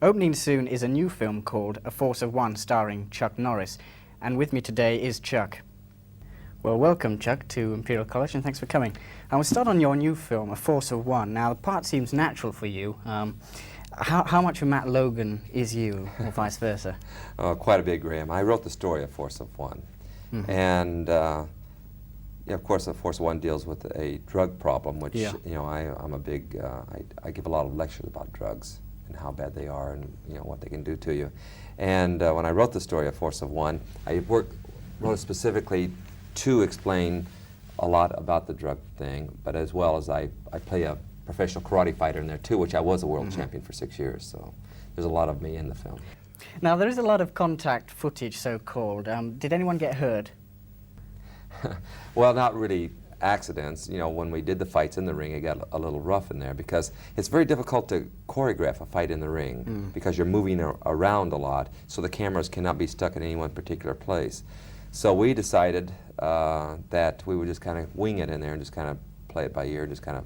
Opening soon is a new film called A Force of One, starring Chuck Norris. And with me today is Chuck. Well, welcome, Chuck, to Imperial College, and thanks for coming. And we'll start on your new film, A Force of One. Now, the part seems natural for you. How much of Matt Logan is you, or vice versa? Quite a bit, Graham. I wrote the story of Force of One. Mm-hmm. And, yeah, of course, A Force of One deals with a drug problem, which, you know, I'm a big, I give a lot of lectures about drugs and how bad they are and, you know, what they can do to you. And when I wrote the story of Force of One, I wrote it specifically to explain a lot about the drug thing, but as well as I play a professional karate fighter in there too, which I was a world champion for 6 years, so there's a lot of me in the film. Now, there is a lot of contact footage, so-called. Did anyone get hurt? Well, not really accidents. You know, when we did the fights in the ring, it got a little rough in there because it's very difficult to choreograph a fight in the ring because you're moving around a lot, so the cameras cannot be stuck in any one particular place. So we decided that we would just kind of wing it in there and just kind of play it by ear, just kind of,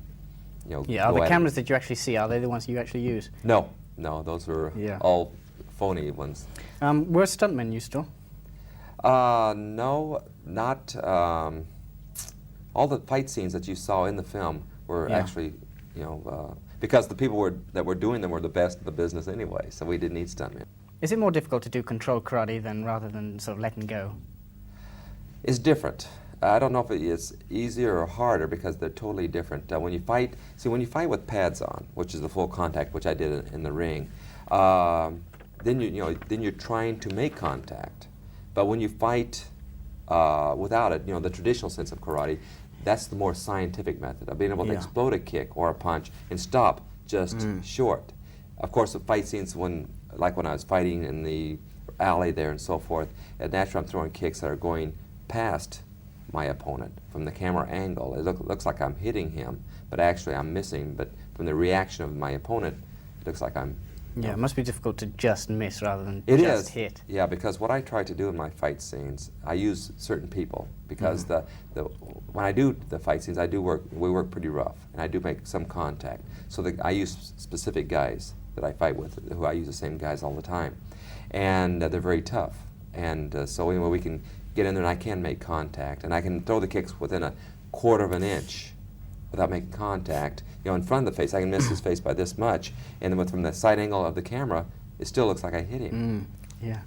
you know. Yeah, are the cameras that you actually see, are they the ones you actually use? No, those were all phony ones. Were stuntmen used to? No, not. All the fight scenes that you saw in the film were actually, you know, because the people that were doing them were the best in the business anyway, so we didn't need stuntmen. Is it more difficult to do controlled karate rather than sort of letting go? It's different. I don't know if it's easier or harder because they're totally different. When you fight, when you fight with pads on, which is the full contact, which I did in the ring, then then you're trying to make contact. But when you fight without it, you know, the traditional sense of karate, that's the more scientific method of being able to explode a kick or a punch and stop just short. Of course, the fight scenes like when I was fighting in the alley there and so forth, naturally I'm throwing kicks that are going past my opponent from the camera angle. It looks like I'm hitting him, but actually I'm missing. But from the reaction of my opponent, it looks like I'm. Yeah, it must be difficult to just miss rather than just hit. Yeah, because what I try to do in my fight scenes, I use certain people because when I do the fight scenes, we work pretty rough, and I do make some contact. So I use specific guys that I fight with, who I use the same guys all the time, and they're very tough. And so anyway, we can get in there, and I can make contact, and I can throw the kicks within a quarter of an inch without making contact. You know, in front of the face, I can miss his face by this much, and then from the side angle of the camera, it still looks like I hit him. Yeah.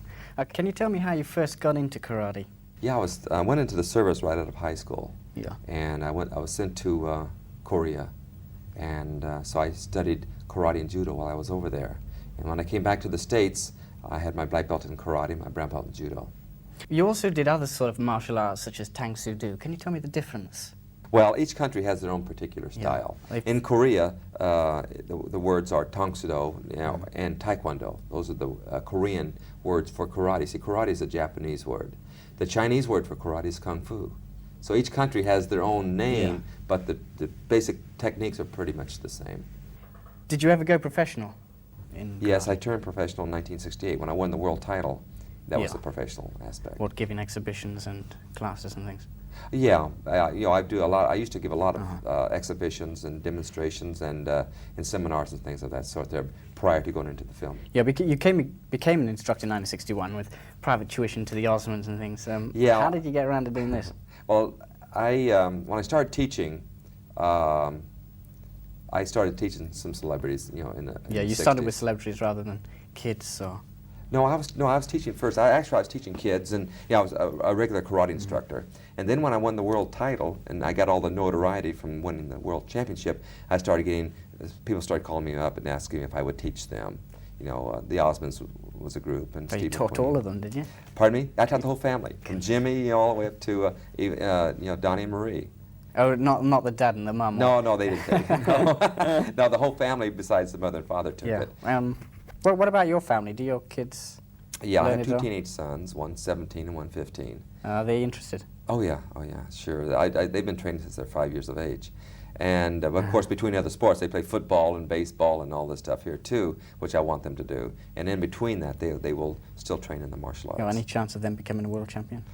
Can you tell me how you first got into karate? Yeah, I went into the service right out of high school. Yeah. And I was sent to Korea, and so I studied karate and judo while I was over there. And when I came back to the States, I had my black belt in karate, my brown belt in judo. You also did other sort of martial arts, such as Tang Soo Do. Can you tell me the difference? Well, each country has their own particular style. Yeah. In Korea, the words are Tang Soo Do, you know, and Taekwondo. Those are the Korean words for karate. See, karate is a Japanese word. The Chinese word for karate is Kung Fu. So each country has their own name, but the basic techniques are pretty much the same. Did you ever go professional in karate? Yes, I turned professional in 1968 when I won the world title. That was the professional aspect. What, giving exhibitions and classes and things? Yeah, you know, I used to give a lot of exhibitions and demonstrations and seminars and things of that sort there prior to going into the film. Yeah, you became an instructor in 1961 with private tuition to the Osmonds and things. Yeah. How did you get around to doing this? Well, when I started teaching, I started teaching some celebrities, you know, in the you 60s. started with celebrities rather than kids, so. No, I was teaching first. I was teaching kids, and I was a regular karate instructor. And then when I won the world title, and I got all the notoriety from winning the world championship, I started getting, people started calling me up and asking me if I would teach them. You know, the Osmonds was a group, and you taught all of them, did you? Pardon me? I taught the whole family, from Jimmy, you know, all the way up to you know, Donnie and Marie. Oh, not the dad and the mum? No, they didn't take it. No, the whole family besides the mother and father took it. Well, what about your family? Do your kids Yeah, I learn have two well? teenage sons, one 17 and one 15. Are they interested? Oh yeah, sure. They've been training since they're 5 years of age. And of course, between other sports, they play football and baseball and all this stuff here too, which I want them to do. And in between that, they will still train in the martial arts. Any chance of them becoming a world champion?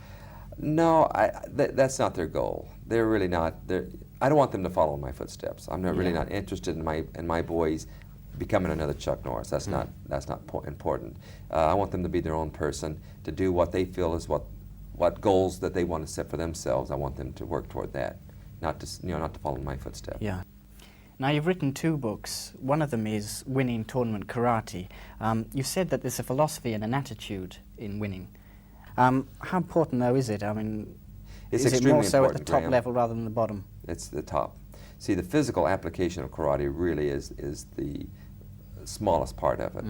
No, that's not their goal. They're really not. I don't want them to follow in my footsteps. I'm not really not interested in my boys becoming another Chuck Norris. That's not important. I want them to be their own person, to do what they feel is what goals that they want to set for themselves. I want them to work toward that, not to follow in my footsteps. Yeah. Now, you've written 2 books. One of them is Winning Tournament Karate. You said that there's a philosophy and an attitude in winning. How important, though, is it? I mean, it's is it extremely more so at the important, top Graham. level rather than the bottom? It's the top. See, the physical application of karate really is the smallest part of it.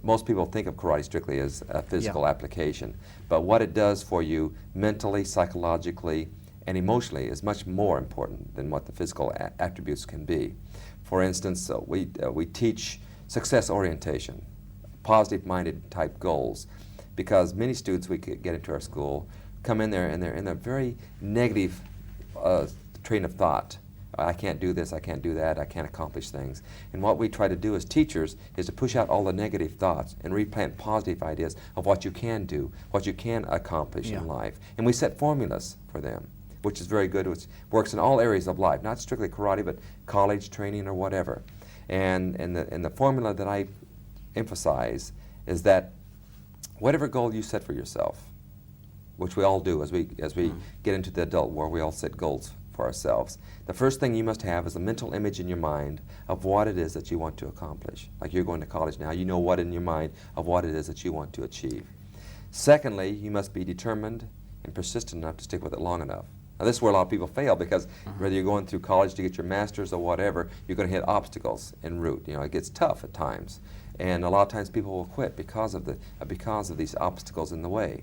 Most people think of karate strictly as a physical application, but what it does for you mentally, psychologically, and emotionally is much more important than what the physical attributes can be. For instance, we teach success orientation, positive-minded type goals, because many students we could get into our school come in there and they're in a very negative train of thought. I can't do this, I can't do that, I can't accomplish things. And what we try to do as teachers is to push out all the negative thoughts and replant positive ideas of what you can do, what you can accomplish in life. And we set formulas for them, which is very good, which works in all areas of life, not strictly karate, but college, training, or whatever. And the formula that I emphasize is that whatever goal you set for yourself, which we all do as we get into the adult world, we all set goals for ourselves. The first thing you must have is a mental image in your mind of what it is that you want to accomplish. Like you're going to college now, you know what in your mind of what it is that you want to achieve. Secondly, you must be determined and persistent enough to stick with it long enough. Now this is where a lot of people fail, because whether you're going through college to get your master's or whatever, you're going to hit obstacles en route. You know, it gets tough at times. And a lot of times people will quit because of these obstacles in the way.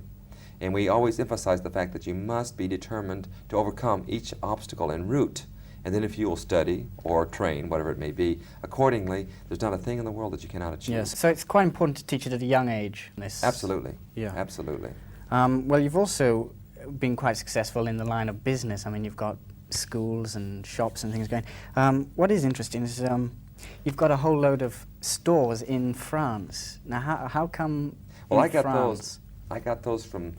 And we always emphasize the fact that you must be determined to overcome each obstacle en route. And then if you will study or train, whatever it may be, accordingly, there's not a thing in the world that you cannot achieve. Yes, so it's quite important to teach it at a young age. Absolutely. Yeah. Absolutely. Well, you've also been quite successful in the line of business. I mean, you've got schools and shops and things going. What is interesting is you've got a whole load of stores in France. Now, how come Well, in France? I got those from,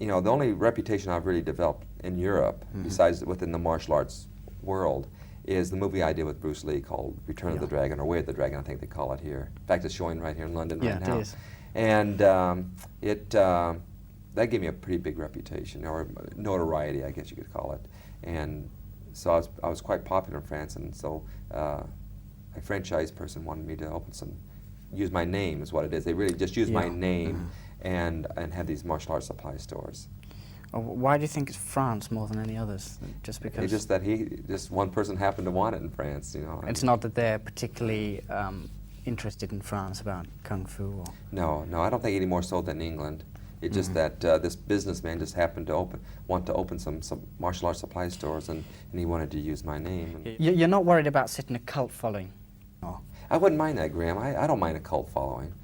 the only reputation I've really developed in Europe, besides within the martial arts world, is the movie I did with Bruce Lee called Return of the Dragon, or Way of the Dragon, I think they call it here. In fact, it's showing right here in London right now. It is. And that gave me a pretty big reputation, or notoriety, I guess you could call it. And so I was quite popular in France, and so a franchise person wanted me to use my name is what it is. They really just use my name and have these martial arts supply stores. Why do you think it's France more than any others? Just because? It's just that just one person happened to want it in France, It's not that they're particularly interested in France about Kung Fu? Or? No, I don't think any more so than England. It's just that this businessman just happened to want to open some martial arts supply stores, and he wanted to use my name. You're not worried about setting a cult following? Oh. I wouldn't mind that, Graham. I don't mind a cult following,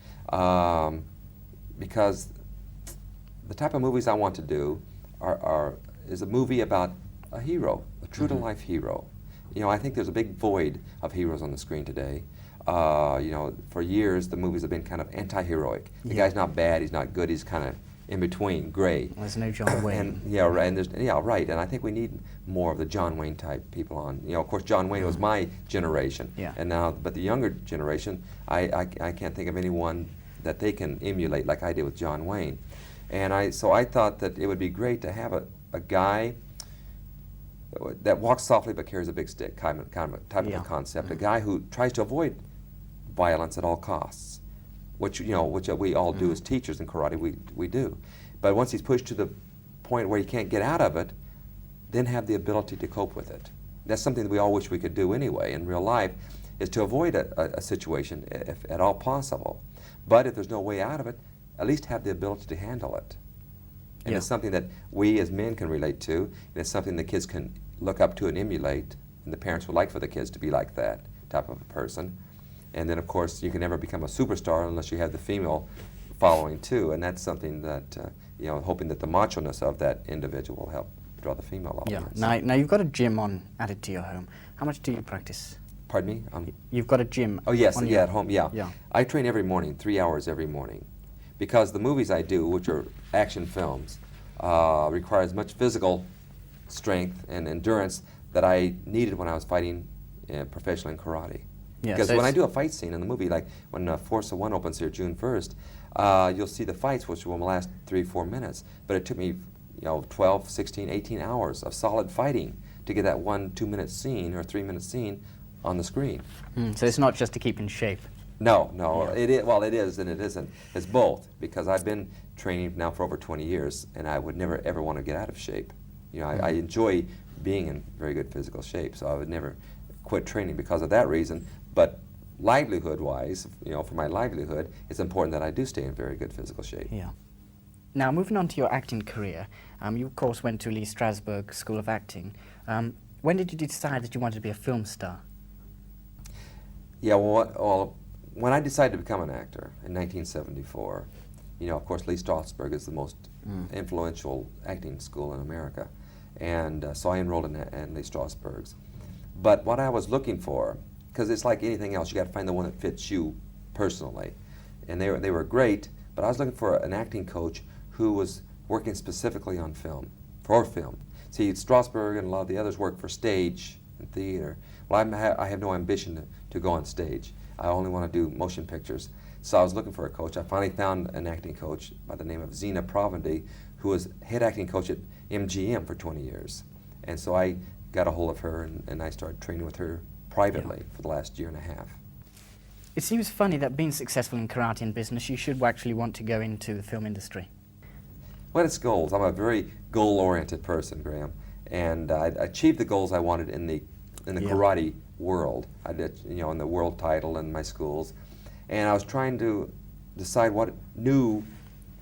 because the type of movies I want to do is a movie about a hero, a true-to-life hero. I think there's a big void of heroes on the screen today. For years the movies have been kind of anti-heroic. The guy's not bad, he's not good, he's kind of in between, gray. Well, there's no John Wayne. Right. And I think we need more of the John Wayne type people on. Of course, John Wayne was my generation, and now, but the younger generation, I can't think of anyone that they can emulate like I did with John Wayne. And so I thought that it would be great to have a guy that walks softly but carries a big stick, type of a concept. A guy who tries to avoid violence at all costs, which we all do as teachers in karate. We do, but once he's pushed to the point where he can't get out of it, then have the ability to cope with it. That's something that we all wish we could do anyway in real life, is to avoid a situation if at all possible. But if there's no way out of it, at least have the ability to handle it. And it's something that we as men can relate to, and it's something the kids can look up to and emulate, and the parents would like for the kids to be like that type of a person. And then, of course, you can never become a superstar unless you have the female following too, and that's something that, hoping that the macho-ness of that individual will help draw the female audience. Now you've got a gym added to your home. How much do you practice? Pardon me? You've got a gym. Oh yes, at home, yeah. I train every morning, 3 hours every morning, because the movies I do, which are action films, require as much physical strength and endurance that I needed when I was fighting professionally in karate. Yeah, because so when I do a fight scene in the movie, like when Force of One opens here June 1st, you'll see the fights, which will last 3-4 minutes. But it took me, 12, 16, 18 hours of solid fighting to get that 1 2-minute scene or 3-minute scene on the screen. So it's not just to keep in shape. No, no. Yeah. It is, well, it is and it isn't. It's both, because I've been training now for over 20 years, and I would never ever want to get out of shape. I enjoy being in very good physical shape, so I would never quit training because of that reason. But livelihood-wise, for my livelihood, it's important that I do stay in very good physical shape. Yeah. Now, moving on to your acting career, you of course went to Lee Strasberg School of Acting. When did you decide that you wanted to be a film star? Yeah, well, when I decided to become an actor in 1974, of course, Lee Strasberg is the most influential acting school in America. And so I enrolled in Lee Strasberg's. But what I was looking for, because it's like anything else, you got to find the one that fits you personally. And they were great, but I was looking for an acting coach who was working specifically on film, for film. See, Strasberg and a lot of the others work for stage and theater. Well, I have no ambition to go on stage. I only want to do motion pictures. So I was looking for a coach. I finally found an acting coach by the name of Zena Provendy, who was head acting coach at MGM for 20 years. And so I got a hold of her, and I started training with her privately for the last year and a half. It seems funny that being successful in karate and business, you should actually want to go into the film industry. Well, it's goals. I'm a very goal-oriented person, Graham, and I achieved the goals I wanted in the karate world. I did, in the world title in my schools, and I was trying to decide what new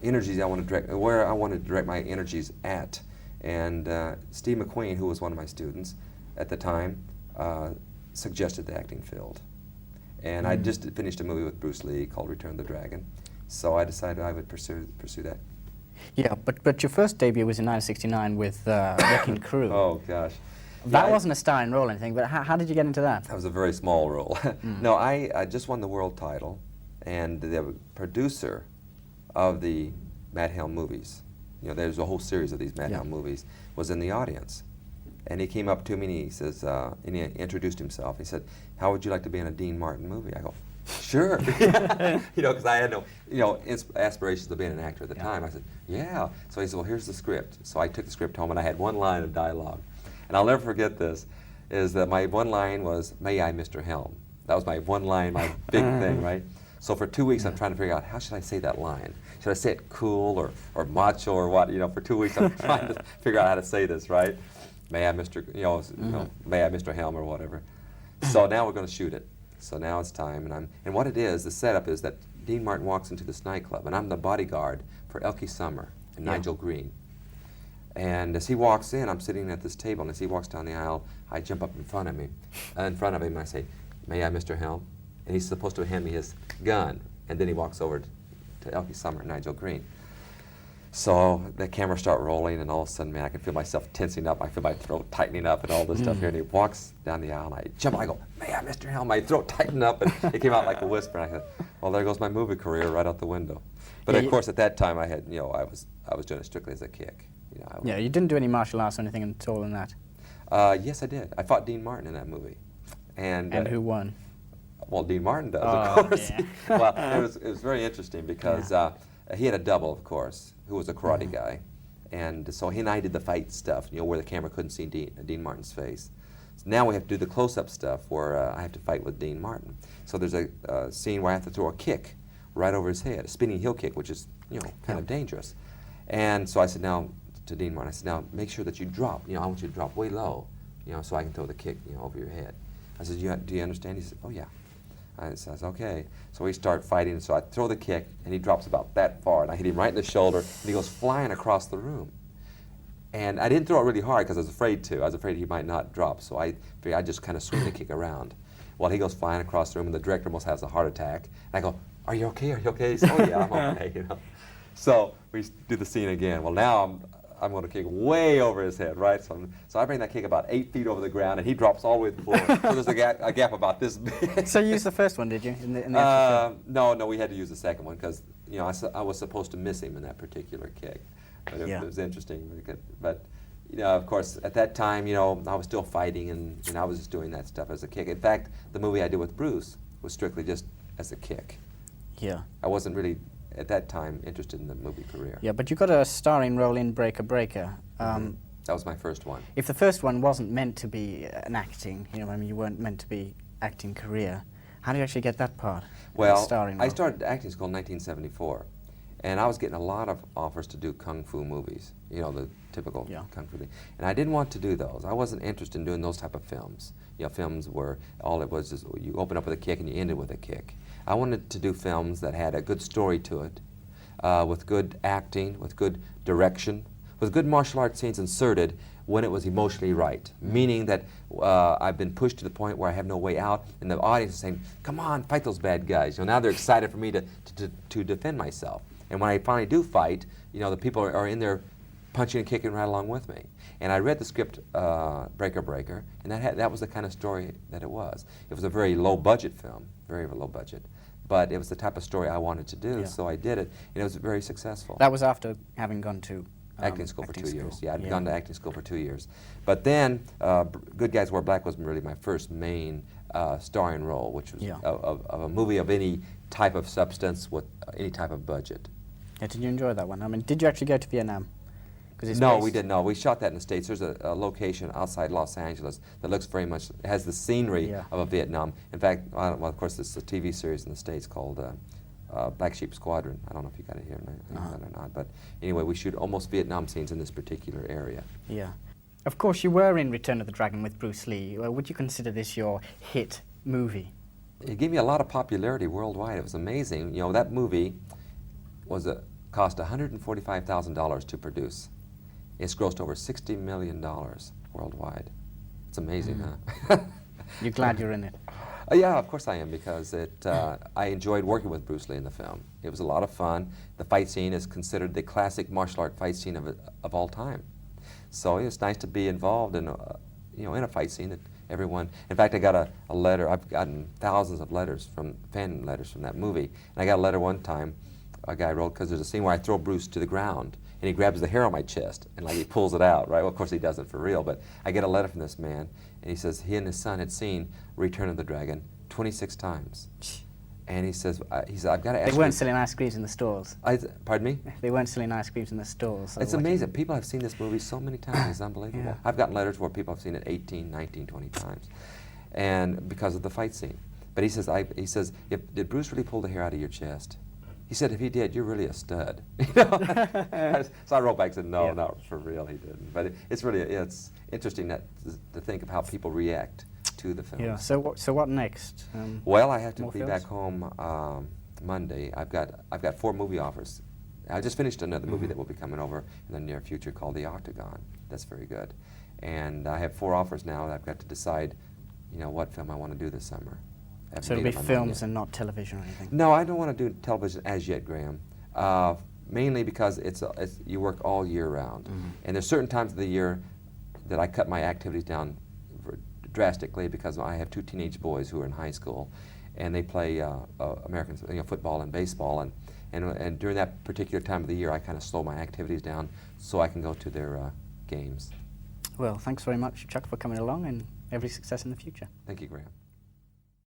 energies I want to direct, where I wanted to direct my energies at. And Steve McQueen, who was one of my students at the time, suggested the acting field. And I just finished a movie with Bruce Lee called Return of the Dragon, so I decided I would pursue that. Yeah, but your first debut was in 1969 with Wrecking Crew. Oh gosh. That wasn't a starring role or anything, but how did you get into that? That was a very small role. No, I just won the world title, and the producer of the Mad Helm movies, there's a whole series of these Mad Helm movies, was in the audience. And he came up to me and he says, and he introduced himself. He said, "How would you like to be in a Dean Martin movie?" I go, "Sure." Because I had no, aspirations of being an actor at the time. I said, "Yeah." So he said, "Well, here's the script." So I took the script home, and I had one line of dialogue. And I'll never forget this, is that my one line was, "May I, Mr. Helm." That was my one line, my big thing, right? So for 2 weeks, I'm trying to figure out, how should I say that line? Should I say it cool or macho or what? For 2 weeks, I'm trying to figure out how to say this, right? May I, Mr. May I, Mr. Helm, or whatever. So now we're going to shoot it. So now it's time, and what it is, the setup is that Dean Martin walks into this nightclub, and I'm the bodyguard for Elkie Summer and Nigel Green. And as he walks in, I'm sitting at this table, and as he walks down the aisle, I jump up in front of him, and I say, "May I, Mr. Helm?" And he's supposed to hand me his gun, and then he walks over to Elkie Summer and Nigel Green. So the cameras start rolling, and all of a sudden, man, I can feel myself tensing up. I feel my throat tightening up and all this stuff here. And he walks down the aisle, and I jump. I go, "May I, Mr. Helm?" My throat tightened up, and it came out like a whisper. And I said, "Well, there goes my movie career right out the window." But of course, at that time, I had, I was doing it strictly as a kick. Yeah, you didn't do any martial arts or anything at all in that. Yes, I did. I fought Dean Martin in that movie. And who won? Well, Dean Martin does, of course. Yeah. Well, it was very interesting because he had a double, of course, who was a karate guy. And so he and I did the fight stuff, where the camera couldn't see Dean Martin's face. So now we have to do the close-up stuff where I have to fight with Dean Martin. So there's a scene where I have to throw a kick right over his head, a spinning heel kick, which is, kind of dangerous. And so I said, now, to Dean Martin, I said, "Now, make sure that you drop. I want you to drop way low, so I can throw the kick, over your head." I said, "Do you understand?" He said, "Oh, yeah." I said, "Okay." So we start fighting, so I throw the kick, and he drops about that far, and I hit him right in the shoulder, and he goes flying across the room. And I didn't throw it really hard because I was afraid to. I was afraid he might not drop, so I figured I'd just kind of swing the kick around. Well, he goes flying across the room, and the director almost has a heart attack. And I go, "Are you okay? Are you okay?" He said, "Oh, yeah, I'm okay." So we do the scene again. Well, now I'm going to kick way over his head, right? So I bring that kick about 8 feet over the ground, and he drops all the way to the floor. So there's a gap about this big. So you used the first one, did you? In the actual film? No, we had to use the second one because I was supposed to miss him in that particular kick. But it was interesting. But you know, of course, at that time, you know, I was still fighting, and I was just doing that stuff as a kick. In fact, the movie I did with Bruce was strictly just as a kick. Yeah. I wasn't really, at that time, interested in the movie career. Yeah, but you got a starring role in Breaker Breaker. That was my first one. If the first one wasn't meant to be an acting, you know, I mean, you weren't meant to be acting career, how did you actually get that part? Well, starring I role? started acting school in 1974, and I was getting a lot of offers to do kung fu movies, you know, the typical kung fu thing. And I didn't want to do those. I wasn't interested in doing those type of films. You know, films where all it was is you open up with a kick and you ended with a kick. I wanted to do films that had a good story to it, with good acting, with good direction, with good martial arts scenes inserted when it was emotionally right, meaning that I've been pushed to the point where I have no way out, and the audience is saying, "Come on, fight those bad guys." You know, now they're excited for me to defend myself. And when I finally do fight, you know, the people are in there punching and kicking right along with me. And I read the script, Breaker Breaker, and that was the kind of story that it was. It was a very low budget film, very low budget, but it was the type of story I wanted to do, so I did it, and it was very successful. That was after having gone to acting school for 2 years. Yeah, I'd gone to acting school for 2 years. But then, Good Guys Wear Black was really my first main starring role, which was of a movie of any type of substance with any type of budget. Yeah, did you enjoy that one? I mean, did you actually go to Vietnam? No, we didn't. No, we shot that in the States. There's a location outside Los Angeles that looks very much, has the scenery of a Vietnam. In fact, well, of course, there's a TV series in the States called Black Sheep Squadron. I don't know if you got it here or not, but anyway, we shoot almost Vietnam scenes in this particular area. Yeah. Of course, you were in Return of the Dragon with Bruce Lee. Would you consider this your hit movie? It gave me a lot of popularity worldwide. It was amazing. You know, that movie was cost $145,000 to produce. It's grossed over $60 million worldwide. It's amazing, huh? You're glad you're in it? Yeah, of course I am, because I enjoyed working with Bruce Lee in the film. It was a lot of fun. The fight scene is considered the classic martial art fight scene of all time. So it's nice to be involved in, you know, in a fight scene that everyone. In fact, I got a letter. I've gotten thousands of letters fan letters from that movie. And I got a letter one time. A guy wrote, because there's a scene where I throw Bruce to the ground, and he grabs the hair on my chest, and like he pulls it out, right? Well, of course he doesn't for real, but I get a letter from this man, and he says he and his son had seen Return of the Dragon 26 times. And he says, I've got to ask you. They weren't selling ice creams in the stores. Pardon me? They weren't selling ice creams in the stores. So it's amazing. People have seen this movie so many times. It's unbelievable. Yeah. I've gotten letters where people have seen it 18, 19, 20 times, and because of the fight scene. But he says, did Bruce really pull the hair out of your chest? He said, if he did, you're really a stud. You know? So I wrote back and said, no, not for real, he didn't. But it's interesting to think of how people react to the films. Yeah. So what next? Well, I have to be films? back home Monday. I've got 4 movie offers. I just finished another movie that will be coming over in the near future called The Octagon. That's very good. And I have 4 offers now that I've got to decide, you know, what film I want to do this summer. So it'll be films and not television or anything? No, I don't want to do television as yet, Graham. Mainly because you work all year round. And there's certain times of the year that I cut my activities down drastically, because I have 2 teenage boys who are in high school, and they play American football and baseball, and during that particular time of the year I kind of slow my activities down so I can go to their games. Well, thanks very much, Chuck, for coming along, and every success in the future. Thank you, Graham.